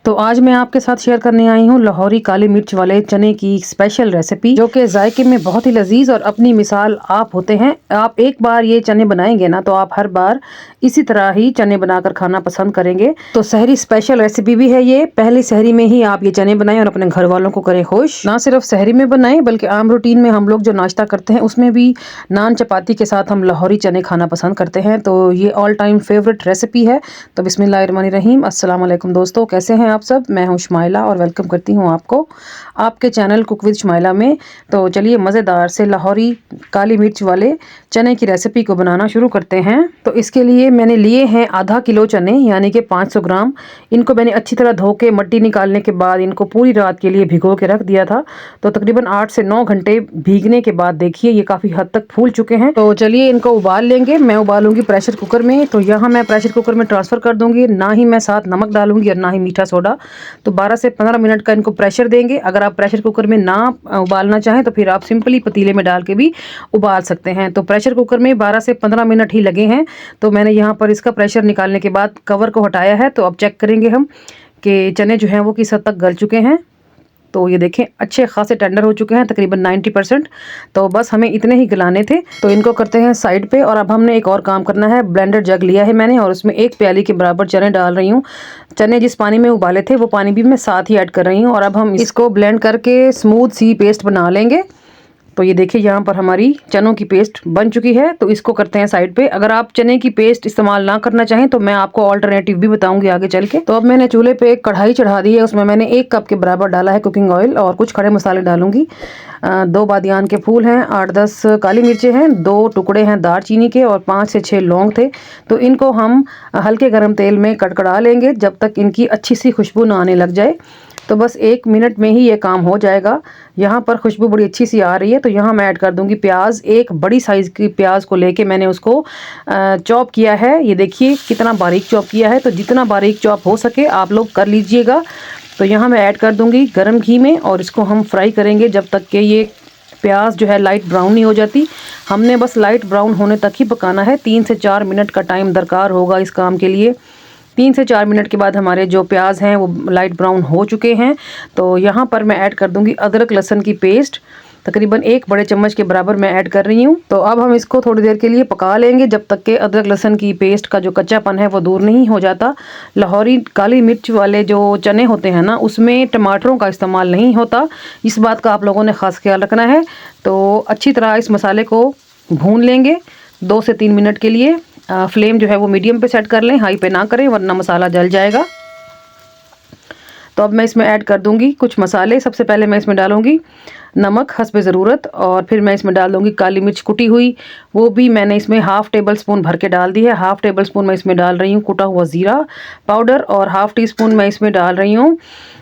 तो आज मैं आपके साथ शेयर करने आई हूँ लाहौरी काली मिर्च वाले चने की स्पेशल रेसिपी, जो कि जायके में बहुत ही लजीज और अपनी मिसाल आप होते हैं। आप एक बार ये चने बनाएंगे ना तो आप हर बार इसी तरह ही चने बनाकर खाना पसंद करेंगे। तो सहरी स्पेशल रेसिपी भी है ये। पहली सहरी में ही आप ये चने बनाएं और अपने घर वालों को करें खुश। ना सिर्फ सहरी में बनाएं बल्कि आम रूटीन में हम लोग जो नाश्ता करते हैं उसमें भी नान चपाती के साथ हम लाहौरी चने खाना पसंद करते हैं। तो ये ऑल टाइम फेवरेट रेसिपी है। तो बिस्मिल्लाहिर्रहमानिर्रहीम, अस्सलाम वालेकुम दोस्तों, कैसे हैं आप सब। मैं हूं शुमाइला और वेलकम करती हूं आपको आपके चैनल कुक विद शुमाइला में। तो चलिए मज़ेदार से लाहौरी काली मिर्च वाले चने की रेसिपी को बनाना शुरू करते हैं। तो इसके लिए मैंने लिए हैं आधा किलो चने, यानी कि 500 ग्राम। इनको मैंने अच्छी तरह धो के मट्टी निकालने के बाद इनको पूरी रात के लिए भिगो के रख दिया था। तो तकरीबन 8 से 9 घंटे भीगने के बाद देखिए ये काफ़ी हद तक फूल चुके हैं। तो चलिए इनको उबाल लेंगे। मैं उबालूंगी प्रेशर कुकर में। तो यहाँ मैं प्रेशर कुकर में ट्रांसफ़र कर दूंगी। ना ही मैं साथ नमक डालूंगी और ना ही मीठा सोडा। तो 12 से 15 मिनट का इनको प्रेशर देंगे। अगर आप प्रेशर कुकर में ना उबालना चाहें तो फिर आप सिंपली पतीले में डाल के भी उबाल सकते हैं। तो प्रेशर कुकर में 12 से 15 मिनट ही लगे हैं। तो मैंने यहाँ पर इसका प्रेशर निकालने के बाद कवर को हटाया है। तो अब चेक करेंगे हम कि चने जो हैं वो किस हद तक गल चुके हैं। तो ये देखें अच्छे खासे टेंडर हो चुके हैं, तकरीबन 90%। तो बस हमें इतने ही गलाने थे। तो इनको करते हैं साइड पे। और अब हमने एक और काम करना है। ब्लेंडर जग लिया है मैंने और उसमें 1 प्याली के बराबर चने डाल रही हूँ। चने जिस पानी में उबाले थे वो पानी भी मैं साथ ही ऐड कर रही हूँ। और अब हम इसको ब्लेंड करके स्मूथ सी पेस्ट बना लेंगे। तो ये देखिए यहाँ पर हमारी चनों की पेस्ट बन चुकी है। तो इसको करते हैं साइड पे। अगर आप चने की पेस्ट इस्तेमाल ना करना चाहें तो मैं आपको ऑल्टरनेटिव भी बताऊंगी आगे चल के। तो अब मैंने चूल्हे पे एक कढ़ाई चढ़ा दी है। उसमें मैंने 1 कप के बराबर डाला है कुकिंग ऑयल और कुछ खड़े मसाले डालूंगी। 2 बादियान के फूल हैं, 8-10 काली मिर्चें हैं, 2 टुकड़े हैं दालचीनी के और 5 से 6 लौंग थे। तो इनको हम हल्के गर्म तेल में कड़कड़ा लेंगे जब तक इनकी अच्छी सी खुशबू ना आने लग जाए। तो बस 1 मिनट में ही ये काम हो जाएगा। यहाँ पर खुशबू बड़ी अच्छी सी आ रही है। तो यहाँ मैं ऐड कर दूंगी प्याज। एक बड़ी साइज़ की प्याज को लेके मैंने उसको चॉप किया है। ये देखिए कितना बारीक चॉप किया है। तो जितना बारीक चॉप हो सके आप लोग कर लीजिएगा। तो यहाँ मैं ऐड कर दूंगी गर्म घी में और इसको हम फ्राई करेंगे जब तक कि ये प्याज जो है लाइट ब्राउन नहीं हो जाती। हमने बस लाइट ब्राउन होने तक ही पकाना है। 3 से 4 मिनट का टाइम दरकार होगा इस काम के लिए। 3 से 4 मिनट के बाद हमारे जो प्याज हैं वो लाइट ब्राउन हो चुके हैं। तो यहाँ पर मैं ऐड कर दूंगी अदरक लहसुन की पेस्ट। तकरीबन 1 बड़े चम्मच के बराबर मैं ऐड कर रही हूँ। तो अब हम इसको थोड़ी देर के लिए पका लेंगे जब तक कि अदरक लहसुन की पेस्ट का जो कच्चापन है वो दूर नहीं हो जाता। लाहौरी काली मिर्च वाले जो चने होते हैं ना उसमें टमाटरों का इस्तेमाल नहीं होता। इस बात का आप लोगों ने ख़ास ख्याल रखना है। तो अच्छी तरह इस मसाले को भून लेंगे 2 से 3 मिनट के लिए। फ्लेम जो है वो मीडियम पे सेट कर लें, हाई पे ना करें वरना मसाला जल जाएगा। तो अब मैं इसमें ऐड कर दूंगी कुछ मसाले। सबसे पहले मैं इसमें डालूंगी नमक हस्बे ज़रूरत और फिर मैं इसमें डाल दूंगी काली मिर्च कुटी हुई। वो भी मैंने इसमें हाफ़ टेबल स्पून भर के डाल दी है। हाफ़ टेबल स्पून मैं इसमें डाल रही हूँ कुटा हुआ ज़ीरा पाउडर और हाफ़ टी स्पून मैं इसमें डाल रही हूँ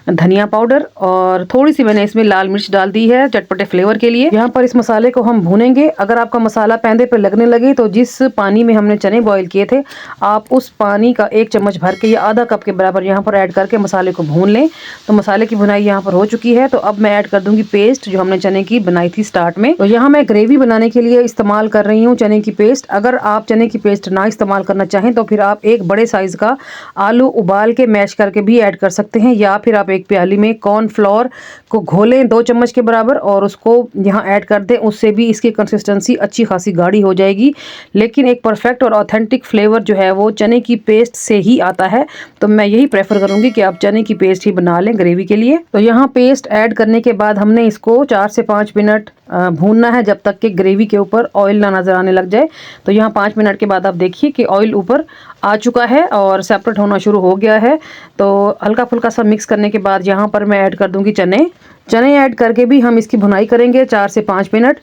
धनिया पाउडर और थोड़ी सी मैंने इसमें लाल मिर्च डाल दी है चटपटे फ्लेवर के लिए। यहाँ पर इस मसाले को हम भूनेंगे। अगर आपका मसाला पैंदे पे लगने लगे तो जिस पानी में हमने चने बॉईल किए थे आप उस पानी का 1 चम्मच भर के या आधा कप के बराबर यहाँ पर ऐड करके मसाले को भून लें। तो मसाले की भुनाई यहाँ पर हो चुकी है। तो अब मैं ऐड कर दूंगी पेस्ट जो हमने चने की बनाई थी स्टार्ट में। तो यहाँ मैं ग्रेवी बनाने के लिए इस्तेमाल कर रही हूँ चने की पेस्ट। अगर आप चने की पेस्ट ना इस्तेमाल करना चाहें तो फिर आप 1 बड़े साइज़ का आलू उबाल के मैश करके भी ऐड कर सकते हैं, या फिर आप 1 प्याली में कॉर्नफ्लोर को घोलें 2 चम्मच के बराबर और उसको यहाँ ऐड कर दें। उससे भी इसकी कंसिस्टेंसी अच्छी खासी गाढ़ी हो जाएगी। लेकिन एक परफेक्ट और ऑथेंटिक फ्लेवर जो है वो चने की पेस्ट से ही आता है। तो मैं यही प्रेफर करूँगी कि आप चने की पेस्ट ही बना लें ग्रेवी के लिए। तो यहाँ पेस्ट ऐड करने के बाद हमने इसको 4 से 5 मिनट भूनना है जब तक कि ग्रेवी के ऊपर ऑयल ना नज़र आने लग जाए। तो यहाँ 5 मिनट के बाद आप देखिए कि ऑयल ऊपर आ चुका है और सेपरेट होना शुरू हो गया है। तो हल्का फुल्का सा मिक्स करने के बाद यहाँ पर मैं ऐड कर दूंगी चने ऐड करके भी हम इसकी भुनाई करेंगे 4 से 5 मिनट।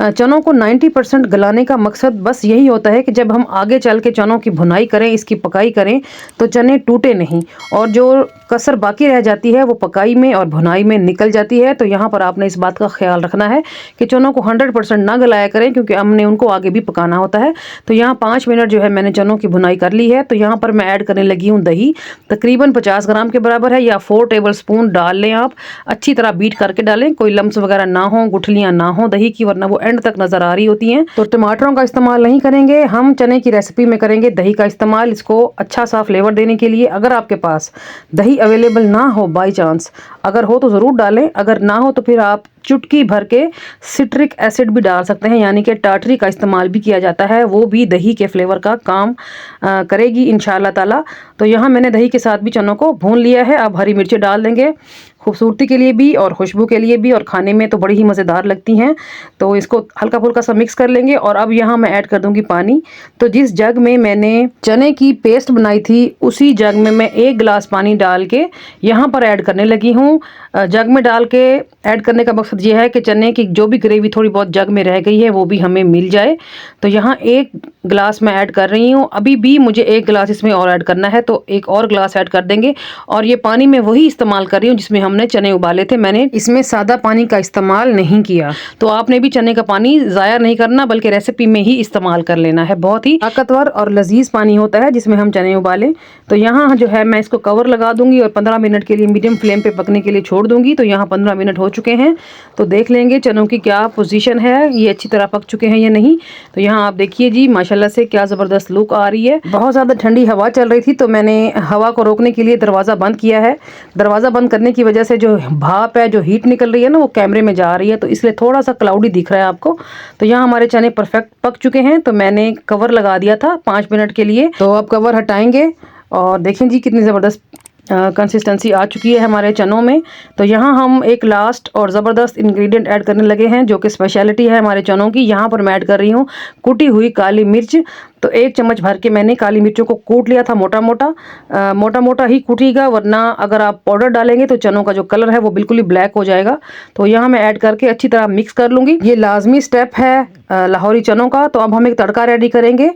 चनों को 90% गलाने का मकसद बस यही होता है कि जब हम आगे चल के चनों की भुनाई करें, इसकी पकाई करें तो चने टूटे नहीं और जो कसर बाकी रह जाती है वो पकाई में और भुनाई में निकल जाती है। तो यहाँ पर आपने इस बात का ख्याल रखना है कि चनों को 100% ना गलाया करें क्योंकि हमने उनको आगे भी पकाना होता है। तो यहाँ 5 मिनट जो है मैंने चनों की भुनाई कर ली है। तो यहाँ पर मैं ऐड करने लगी हूँ दही। तकरीबन 50 ग्राम के बराबर है या 4 टेबल स्पून डाल लें। आप अच्छी तरह बीट करके डालें, कोई लम्स वगैरह ना हो, गुठलियाँ ना हो दही की, वरना वो एंड तक नज़र आ रही होती हैं। तो टमाटरों का इस्तेमाल नहीं करेंगे हम, चने की रेसिपी में करेंगे दही का इस्तेमाल, इसको अच्छा सा फ्लेवर देने के लिए। अगर आपके पास दही अवेलेबल ना हो बाई चांस, अगर हो तो ज़रूर डालें, अगर ना हो तो फिर आप चुटकी भर के सिट्रिक एसिड भी डाल सकते हैं, यानी कि टाटरी का इस्तेमाल भी किया जाता है, वो भी दही के फ्लेवर का काम करेगी इंशाल्लाह ताला। तो यहाँ मैंने दही के साथ भी चनों को भून लिया है। अब हरी मिर्ची डाल देंगे खूबसूरती के लिए भी और खुशबू के लिए भी, और खाने में तो बड़ी ही मज़ेदार लगती हैं। तो इसको हल्का फुल्का सा मिक्स कर लेंगे और अब यहाँ मैं ऐड कर दूंगी पानी। तो जिस जग में मैंने चने की पेस्ट बनाई थी उसी जग में मैं 1 गिलास पानी डाल के यहाँ पर ऐड करने लगी हूँ। जग में डाल के ऐड करने का मकसद ये है कि चने की जो भी ग्रेवी थोड़ी बहुत जग में रह गई है वो भी हमें मिल जाए। तो यहाँ 1 गिलास मैं ऐड कर रही हूँ। अभी भी मुझे 1 गिलास इसमें और ऐड करना है, तो 1 और गिलास ऐड कर देंगे। और ये पानी मैं वही इस्तेमाल कर रही हूँ जिसमें हमने चने उबाले थे, मैंने इसमें सादा पानी का इस्तेमाल नहीं किया। तो आपने भी चने का पानी ज़ाया नहीं करना, बल्कि रेसिपी में ही इस्तेमाल कर लेना है। बहुत ही ताकतवर और लजीज पानी होता है जिसमें हम चने उबालें। तो यहाँ जो है मैं इसको कवर लगा दूंगी और 15 मिनट के लिए मीडियम फ्लेम पे पकने के लिए छोड़ दूंगी। तो यहाँ 15 मिनट हो चुके हैं, तो देख लेंगे चनों की क्या पोजीशन है, ये अच्छी तरह पक चुके हैं या नहीं। तो यहाँ आप देखिए जी, माशाल्लाह से क्या ज़बरदस्त लुक आ रही है। बहुत ज़्यादा ठंडी हवा चल रही थी तो मैंने हवा को रोकने के लिए दरवाज़ा बंद किया है। दरवाज़ा बंद करने की वजह से जो भाप है, जो हीट निकल रही है ना, वो कैमरे में जा रही है, तो इसलिए थोड़ा सा क्लाउडी दिख रहा है आपको। तो यहाँ हमारे चने परफेक्ट पक चुके हैं, तो मैंने कवर लगा दिया था 5 मिनट के लिए। तो अब कवर हटाएंगे और देखें जी कितनी ज़बरदस्त कंसिस्टेंसी आ चुकी है हमारे चनों में। तो यहाँ हम एक लास्ट और ज़बरदस्त इंग्रेडिएंट ऐड करने लगे हैं जो कि स्पेशलिटी है हमारे चनों की। यहाँ पर मैं ऐड कर रही हूँ कुटी हुई काली मिर्च। तो 1 चम्मच भर के मैंने काली मिर्चों को कूट लिया था, मोटा मोटा ही कूटिएगा, वरना अगर आप पाउडर डालेंगे तो चनों का जो कलर है वो बिल्कुल ही ब्लैक हो जाएगा। तो यहाँ मैं ऐड करके अच्छी तरह मिक्स कर लूँगी। ये लाजमी स्टेप है लाहौरी चनों का। तो अब हम एक तड़का रेडी करेंगे।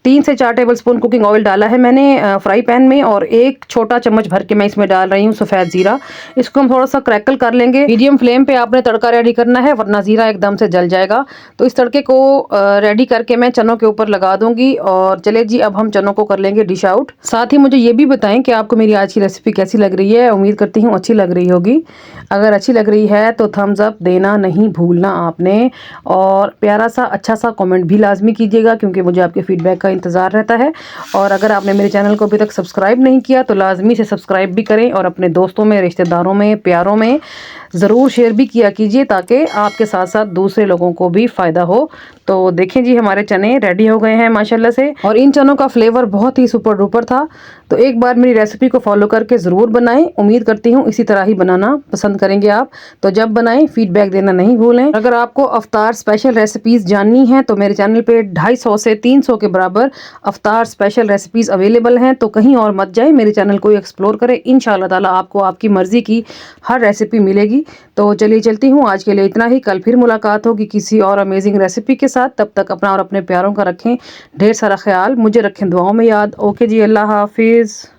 3 से 4 टेबलस्पून कुकिंग ऑयल डाला है मैंने फ्राई पैन में, और 1 छोटा चम्मच भर के मैं इसमें डाल रही हूँ सफ़ेद ज़ीरा। इसको हम थोड़ा सा क्रैकल कर लेंगे। मीडियम फ्लेम पे आपने तड़का रेडी करना है, वरना ज़ीरा एकदम से जल जाएगा। तो इस तड़के को रेडी करके मैं चनों के ऊपर लगा दूंगी। और चले जी, अब हम चनों को कर लेंगे डिश आउट। साथ ही मुझे ये भी बताएं कि आपको मेरी आज की रेसिपी कैसी लग रही है। उम्मीद करती हूँ अच्छी लग रही होगी। अगर अच्छी लग रही है तो थम्स अप देना नहीं भूलना आपने, और प्यारा सा अच्छा सा कमेंट भी लाजमी कीजिएगा, क्योंकि मुझे आपके फीडबैक का इंतज़ार रहता है। और अगर आपने मेरे चैनल को अभी तक सब्सक्राइब नहीं किया तो लाजमी से सब्सक्राइब भी करें, और अपने दोस्तों में, रिश्तेदारों में, प्यारों में ज़रूर शेयर भी किया कीजिए, ताकि आपके साथ साथ दूसरे लोगों को भी फ़ायदा हो। तो देखें जी, हमारे चने रेडी हो गए हैं माशाल्लाह से, और इन चनों का फ्लेवर बहुत ही सुपर डुपर था। तो एक बार मेरी रेसिपी को फॉलो करके ज़रूर बनाएं। उम्मीद करती हूँ इसी तरह ही बनाना पसंद करेंगे आप। तो जब बनाएं फीडबैक देना नहीं भूलें। अगर आपको अफ्तार स्पेशल रेसिपीज़ जाननी है तो मेरे चैनल पे 250 से 300 के बराबर अफ्तार स्पेशल रेसिपीज़ अवेलेबल हैं। तो कहीं और मत जाए, मेरे चैनल को एक्सप्लोर करें। इंशाल्लाह ताला आपको आपकी मर्ज़ी की हर रेसिपी मिलेगी। तो चलिए चलती हूँ, आज के लिए इतना ही। कल फिर मुलाकात होगी किसी और अमेजिंग रेसिपी के साथ। तब तक अपना और अपने प्यारों का रखें ढेर सारा ख्याल, मुझे रखें दुआओं में याद। ओके जी, अल्लाह हाफिज़।